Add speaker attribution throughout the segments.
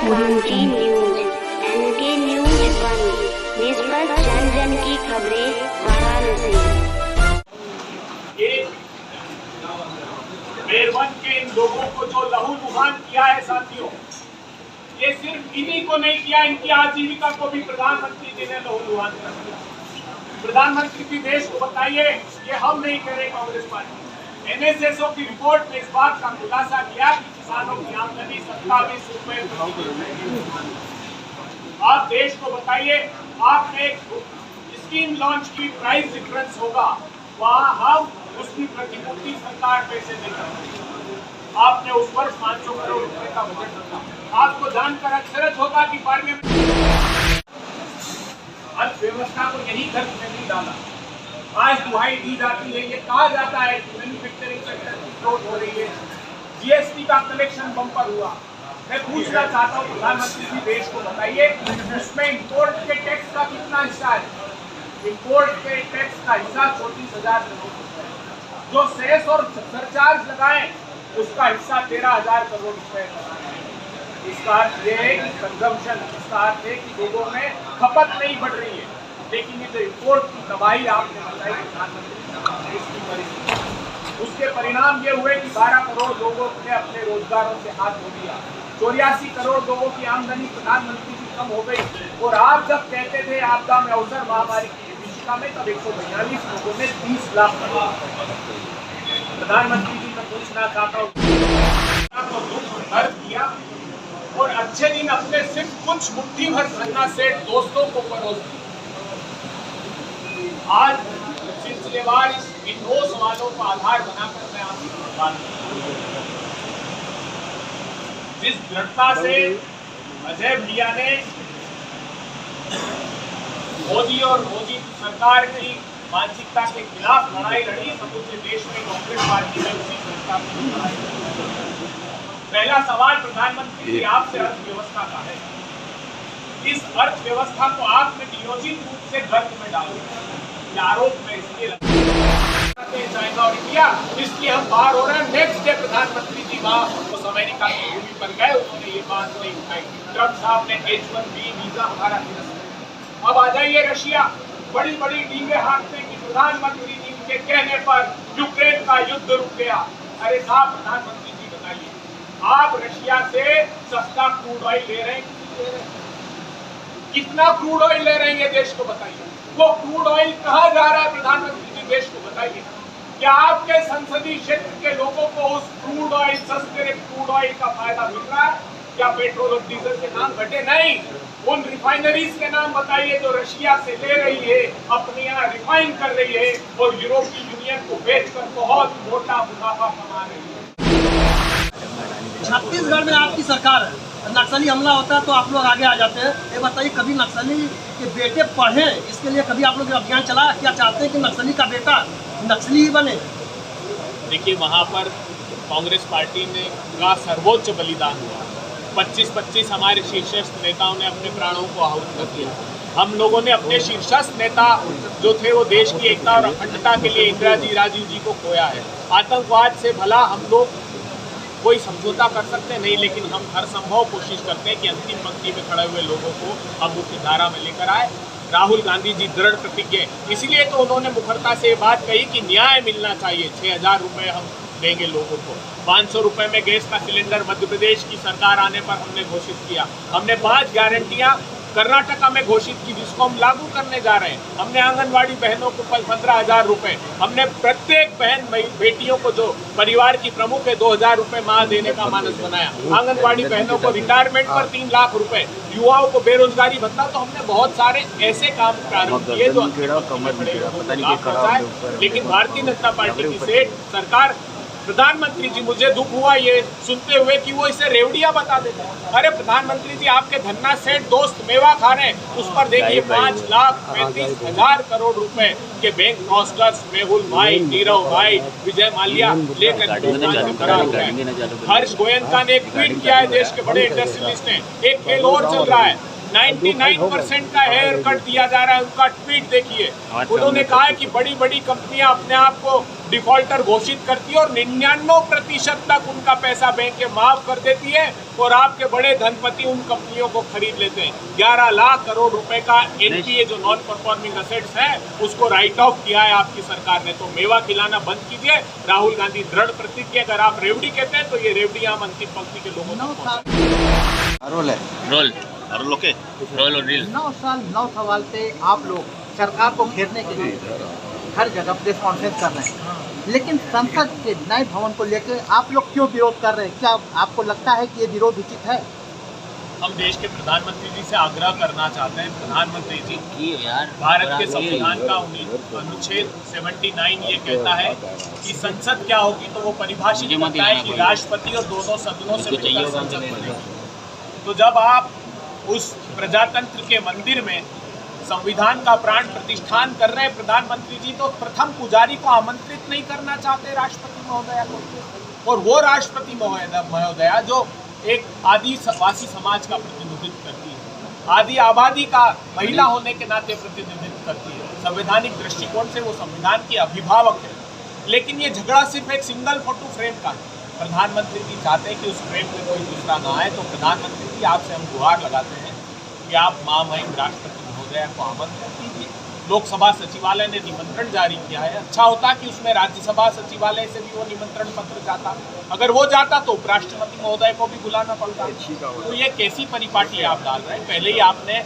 Speaker 1: N K news, N K news 1, निष्पक्ष जन जन की खबरें, वाराणसी।
Speaker 2: मेरवन के इन लोगों को जो लहूलुहान किया है साथियों, ये सिर्फ इन्हीं को नहीं किया, इनकी आजीविका को भी प्रधानमंत्री जी ने लहूलुहान कर दिया। प्रधानमंत्री जी देश को बताइए, ये हम नहीं कह रहे कांग्रेस पार्टी, एनएसएसओ की रिपोर्ट में इस बात का खुलासा किया कि किसानों की आमदनी 27 रुपए। आप देश को बताइए, आपने एक स्कीम लॉन्च की, प्राइस डिफरेंस होगा, वहां हम उसकी प्रतिपूर्ति सरकार पैसे देकर आपने उस वर्ष 500 करोड़ रुपए का बजट रखा। आपको जानकर अचरज होगा कि पार्लियामेंट अर्थव्यवस्था को यही खर्च में नहीं डाला। आज दुहाई दी जाती है, ये कहा जाता है कि मैन्युफैक्चरिंग सेक्टर की ग्रोथ हो रही है, जीएसटी का कलेक्शन बम्पर हुआ। मैं पूछना चाहता हूँ प्रधानमंत्री जी देश को बताइए, उसमें इंपोर्ट के टैक्स का कितना हिस्सा है? इंपोर्ट के टैक्स का हिस्सा 34,000 करोड़, जो सेस और सरचार्ज लगाए उसका हिस्सा 13,000 करोड़ रुपए। इसका अर्थ ये है कि कंजम्पशन, इसका अर्थ है कि लोगों में खपत नहीं बढ़ रही है। लेकिन ये जो इंपोर्ट की तबाही आपने बताई प्रधानमंत्री, उसके परिणाम ये हुए कि 12 करोड़ लोगों ने अपने रोजगारों से हाथ धो दिया। 84 करोड़ लोगों की आमदनी प्रधानमंत्री की कम हो गई। और आप जब कहते थे आपदा में अवसर महामारी की विभीषिका में, तब 142 लोगों ने 30 लाख करोड़। प्रधानमंत्री जी मैं पूछना चाहता हूँ, भर दिया और अच्छे दिन अपने सिर्फ कुछ मुट्ठी भर धन्ना सेठ दोस्तों को परोस दिया। आज सिलसिलेवार इन 2 सवालों का आधार बनाकर मैं आपसे बात करूं। जिस दृढ़ता से अजय भैया ने मोदी और मोदी सरकार की मानसिकता के खिलाफ लड़ाई लड़ी, समूचे देश में कांग्रेस पार्टी ने उसी दृढ़ता से लड़ाई लड़ी। पहला सवाल प्रधानमंत्री जी आपसे अर्थव्यवस्था का है। इस अर्थव्यवस्था को आपने नियोजित रूप से गर्त में डाल दिया। आरोप में इसलिए चाइना और इंडिया, इसलिए हम बाहर हो रहे हैं। नेक्स्ट डे प्रधानमंत्री जी वहां उस अमेरिका की भूमि पर गए, उन्होंने ये बात नहीं उठाई। ट्रम्प साहब ने H-1B वीजा हमारा निरस्त। अब आ जाइए रशिया, बड़ी बड़ी डींगे हाँकते कि प्रधानमंत्री जी के कहने पर यूक्रेन का युद्ध रुक गया। अरे साहब प्रधानमंत्री जी बताइए, आप रशिया से सस्ता क्रूड ऑयल ले रहे हैं? कितना क्रूड ऑयल ले रहे हैं ये देश को बताइए। वो क्रूड ऑयल कहाँ जा रहा है प्रधानमंत्री जी देश को बताइए। क्या आपके संसदीय क्षेत्र के लोगों को उस क्रूड ऑयल, सस्ते क्रूड ऑयल का फायदा मिल रहा है? क्या पेट्रोल और डीजल के नाम घटे? नहीं, उन रिफाइनरीज के नाम बताइए जो रशिया से ले रही है, अपने यहाँ रिफाइन कर रही है और यूरोपीय यूनियन को बेचकर बहुत मोटा मुनाफा कमा रही है।
Speaker 3: छत्तीसगढ़ में आपकी सरकार है, नक्सली हमला होता है तो आप लोग आगे आ जाते हैं। ये बताइए, कभी नक्सली के बेटे पढ़े, इसके लिए कभी आप लोग अभियान चला? क्या चाहते हैं कि नक्सली का बेटा नक्सली ही बने?
Speaker 2: देखिए, वहाँ पर कांग्रेस पार्टी ने का सर्वोच्च बलिदान हुआ। 25-25 हमारे शीर्षस्थ नेताओं ने अपने प्राणों को आहुति कर दिया। हम लोगों ने अपने शीर्षस्थ नेता जो थे वो देश की एकता और अखंडता के लिए इंदिरा जी, राजीव जी को खोया है। आतंकवाद से भला हम लोग कोई समझौता कर सकते नहीं, लेकिन हम हर संभव कोशिश करते हैं कि अंतिम पंक्ति में खड़े हुए लोगों को हम मुख्य धारा में लेकर आए। राहुल गांधी जी दृढ़ प्रतिज्ञ, इसलिए तो उन्होंने मुखरता से ये बात कही कि न्याय मिलना चाहिए। 6,000 रुपये हम देंगे लोगों को। 500 रुपये में गैस का सिलेंडर मध्य प्रदेश की सरकार आने पर हमने घोषित किया। हमने 5 गारंटियां कर्नाटका में घोषित की, जिसको हम लागू करने जा रहे हैं। हमने आंगनवाड़ी बहनों को 15,000 रुपये, हमने प्रत्येक बहन बेटियों को जो परिवार की प्रमुख है 2,000 रुपये माह देने का मानस बनाया। आंगनवाड़ी बहनों को रिटायरमेंट पर 3 लाख रुपए, युवाओं को बेरोजगारी भत्ता। तो हमने बहुत सारे ऐसे काम प्रारंभ किए जो लेकिन भारतीय जनता पार्टी की सेठ सरकार, प्रधानमंत्री जी मुझे दुख हुआ ये सुनते हुए कि वो इसे रेवड़िया बता देते हैं। अरे प्रधानमंत्री जी, आपके धन्ना सेठ दोस्त मेवा खा रहे हैं, उस पर देखिए 5,35,000 करोड़ रुपए के बैंक ट्रांसफर्स मेहुल भाई, नीरव भाई, विजय माल्या लेकर फरार हो गए। हर्ष गोयनका ने एक ट्वीट किया है, देश के बड़े इंडस्ट्रियलिस्ट ने, एक खेल और चल रहा है। 99% का हेयर कट दिया जा रहा है। उनका ट्वीट देखिए, उन्होंने कहा है कि बड़ी बड़ी कंपनियां अपने आप को डिफॉल्टर घोषित करती है और 99% तक उनका पैसा बैंक माफ कर देती है और आपके बड़े धनपति उन कंपनियों को खरीद लेते हैं। 11 लाख करोड़ रुपए का एनपीए जो नॉन परफॉर्मिंग असेट्स है उसको राइट ऑफ किया है आपकी सरकार ने। तो मेवा खिलाना बंद कीजिए। राहुल गांधी दृढ़ प्रतिज्ञा, अगर आप रेवड़ी कहते हैं तो ये रेवड़ी हम अंतिम पंक्ति के लोगों तक पहुंचाएं।
Speaker 4: रोल है
Speaker 5: रोल
Speaker 4: रोल ओके
Speaker 5: रोल और रील
Speaker 6: 9 साल 9 सवाल पे आप लोग सरकार को घेरने के लिए हर जगह प्रेस कॉन्फ्रेंस कर रहे हैं, लेकिन संसद के नए भवन को लेकर आप लोग क्यों विरोध कर रहे हैं? क्या आपको लगता है कि ये विरोध उचित है?
Speaker 2: हम देश के प्रधानमंत्री जी से आग्रह करना चाहते हैं। प्रधानमंत्री जी,
Speaker 5: यार
Speaker 2: भारत के संविधान का अनुच्छेद 79 ये कहता है कि संसद क्या होगी, तो वो परिभाषित करता है कि राष्ट्रपति और दोनों सदनों से मिलकर संसद बनेगी। तो जब आप उस प्रजातंत्र के मंदिर में संविधान का प्राण प्रतिष्ठान कर रहे हैं प्रधानमंत्री जी, तो प्रथम पुजारी को आमंत्रित नहीं करना चाहते राष्ट्रपति महोदया को। और वो राष्ट्रपति महोदया जो एक आदिवासी समाज का प्रतिनिधित्व करती है, आदि आबादी का महिला होने के नाते प्रतिनिधित्व करती है, संवैधानिक दृष्टिकोण से वो संविधान की अभिभावक है। लेकिन ये झगड़ा सिर्फ एक सिंगल फोटो फ्रेम का है। प्रधानमंत्री जी चाहते हैं कि उस फ्रेम में कोई दूसरा ना आए। तो प्रधानमंत्री जी, आपसे हम गुहार लगाते हैं कि आप महामहिम राष्ट्रपति महोदया को आमंत्रित कीजिए। लोकसभा सचिवालय ने निमंत्रण जारी किया है। अच्छा होता कि उसमें राज्यसभा सचिवालय से भी वो निमंत्रण पत्र जाता। अगर वो जाता तो उपराष्ट्रपति महोदय को भी बुलाना पड़ता। तो ये कैसी परिपाटी आप डाल रहे हैं? पहले ही आपने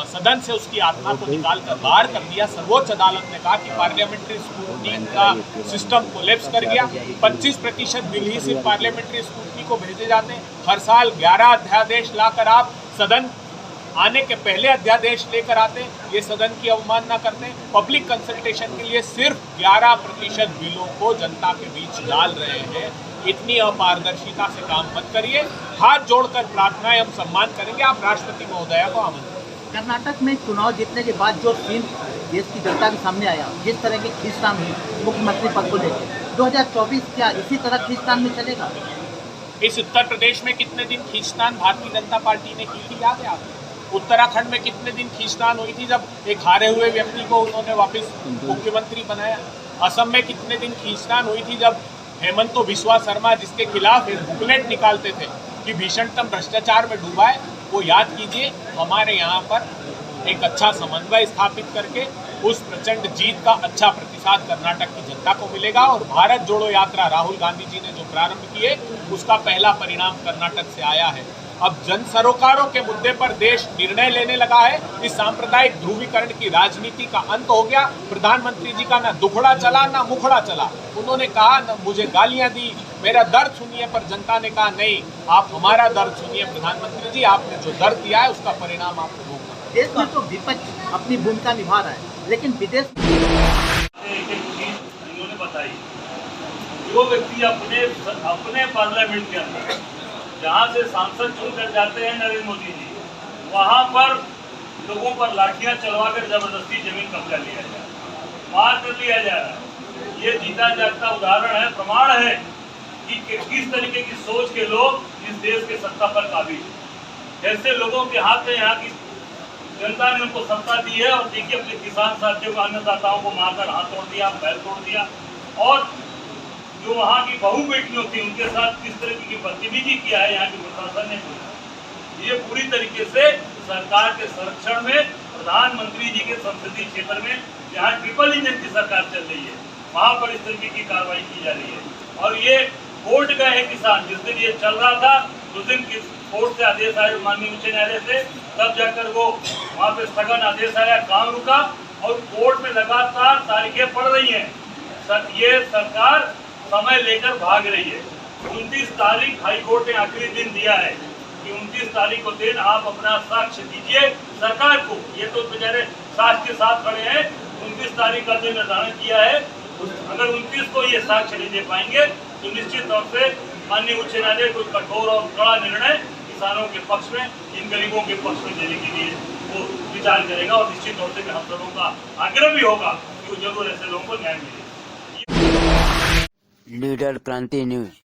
Speaker 2: सदन से उसकी आत्मा को निकाल कर बाहर कर दिया। सर्वोच्च अदालत ने कहा कि पार्लियामेंट्री स्क्रूटनी का सिस्टम कोलैप्स कर गया। 25% बिल ही सिर्फ पार्लियामेंट्री स्क्रूटनी को भेजे जाते हैं। हर साल 11 अध्यादेश लाकर आप सदन आने के पहले अध्यादेश लेकर आते हैं। ये सदन की अवमानना करते हैं। पब्लिक कंसल्टेशन के लिए सिर्फ 11% बिलों को जनता के बीच डाल रहे हैं। इतनी अपारदर्शिता से काम मत करिए। हाथ जोड़कर प्रार्थनाएं हम सम्मान करेंगे। आप राष्ट्रपति महोदया को आमंत्रित।
Speaker 6: कर्नाटक में चुनाव जीतने के बाद जो सीन देश की जनता के सामने आया, जिस तरह की खींचतान हुई मुख्यमंत्री पद को लेकर, 2024 क्या इसी तरह खींचतान में चलेगा?
Speaker 2: इस उत्तर प्रदेश में कितने दिन खींचतान भारतीय जनता पार्टी ने की थी, याद है आपको? उत्तराखंड में कितने दिन खींचतान हुई थी जब एक हारे हुए व्यक्ति को उन्होंने वापस मुख्यमंत्री बनाया? असम में कितने दिन खींचतान हुई थी जब हेमंत बिस्वा शर्मा, जिसके खिलाफ एक बुकलेट निकालते थे कि भीषणतम भ्रष्टाचार में डूबा है, वो याद कीजिए। हमारे यहाँ पर एक अच्छा समन्वय स्थापित करके उस प्रचंड जीत का अच्छा प्रतिसाद कर्नाटक की जनता को मिलेगा। और भारत जोड़ो यात्रा राहुल गांधी जी ने जो प्रारंभ की है, उसका पहला परिणाम कर्नाटक से आया है। अब जन सरोकारों के मुद्दे पर देश निर्णय लेने लगा है। इस सांप्रदायिक ध्रुवीकरण की राजनीति का अंत हो गया। प्रधानमंत्री जी का ना दुखड़ा चला ना मुखड़ा चला। उन्होंने कहा ना मुझे गालियां दी, मेरा दर्द सुनिए, पर जनता ने कहा नहीं, आप हमारा दर्द सुनिए प्रधानमंत्री जी। आपने जो दर्द दिया है उसका परिणाम आपको भोगना।
Speaker 6: देश में तो विपक्ष अपनी भूमिका निभा रहा है, लेकिन विदेश
Speaker 7: इन्होंने बताई, जो व्यक्ति अपने पार्लियामेंट के अंदर जहाँ से सांसद चुनकर जाते हैं नरेंद्र मोदी जी, वहाँ पर लोगों पर लाठियाँ चलवाकर जबरदस्ती जमीन कब्जा लिया जा रहा है, मार कर लिया जा रहा है। ये जीता जागता उदाहरण है, प्रमाण है कि किस तरीके की सोच के लोग इस देश के सत्ता पर काबिज हैं। ऐसे लोगों के हाथ में यहाँ की जनता ने उनको सत्ता दी है। और देखिए, अपने किसान साथियों को, अन्नदाताओं को मारकर हाथ तोड़ दिया, पैर तोड़ दिया, और जो वहाँ की बहू बेटियों थी उनके साथ किस तरीके की बदतमीजी किया है यहाँ के प्रशासन ने। ये पूरी तरीके से सरकार के संरक्षण में, प्रधानमंत्री जी के संसदीय क्षेत्र में जहाँ ट्रिपल इंजन की सरकार चल रही है, वहाँ पर इस तरीके की कार्रवाई की जा रही है। और ये कोर्ट गए हैं किसान, जिस दिन ये चल रहा था उस दिन कोर्ट से आदेश आया माननीय उच्च न्यायालय से, तब जाकर वो वहाँ पे स्थगन आदेश आया, काम रुका। और कोर्ट में लगातार तारीखें पड़ रही हैं। ये सरकार समय लेकर भाग रही है। 29 तारीख हाई कोर्ट ने आखिरी दिन दिया है कि 29 तारीख को दिन आप अपना साक्ष्य दीजिए सरकार को। ये तो बेचारे साक्ष्य के साथ खड़े हैं। 29 तारीख का दिन निर्धारण किया है। अगर 29 को ये साक्ष्य नहीं दे पाएंगे तो निश्चित तौर से माननीय उच्च न्यायालय कोई कठोर और कड़ा निर्णय किसानों के पक्ष में, इन गरीबों के पक्ष में देने के लिए वो विचार करेगा। और निश्चित तौर से हम सबों का आग्रह भी होगा कि वो जरूर ऐसे लोगों को न्याय मिले।
Speaker 5: लीडर क्रांति न्यूज।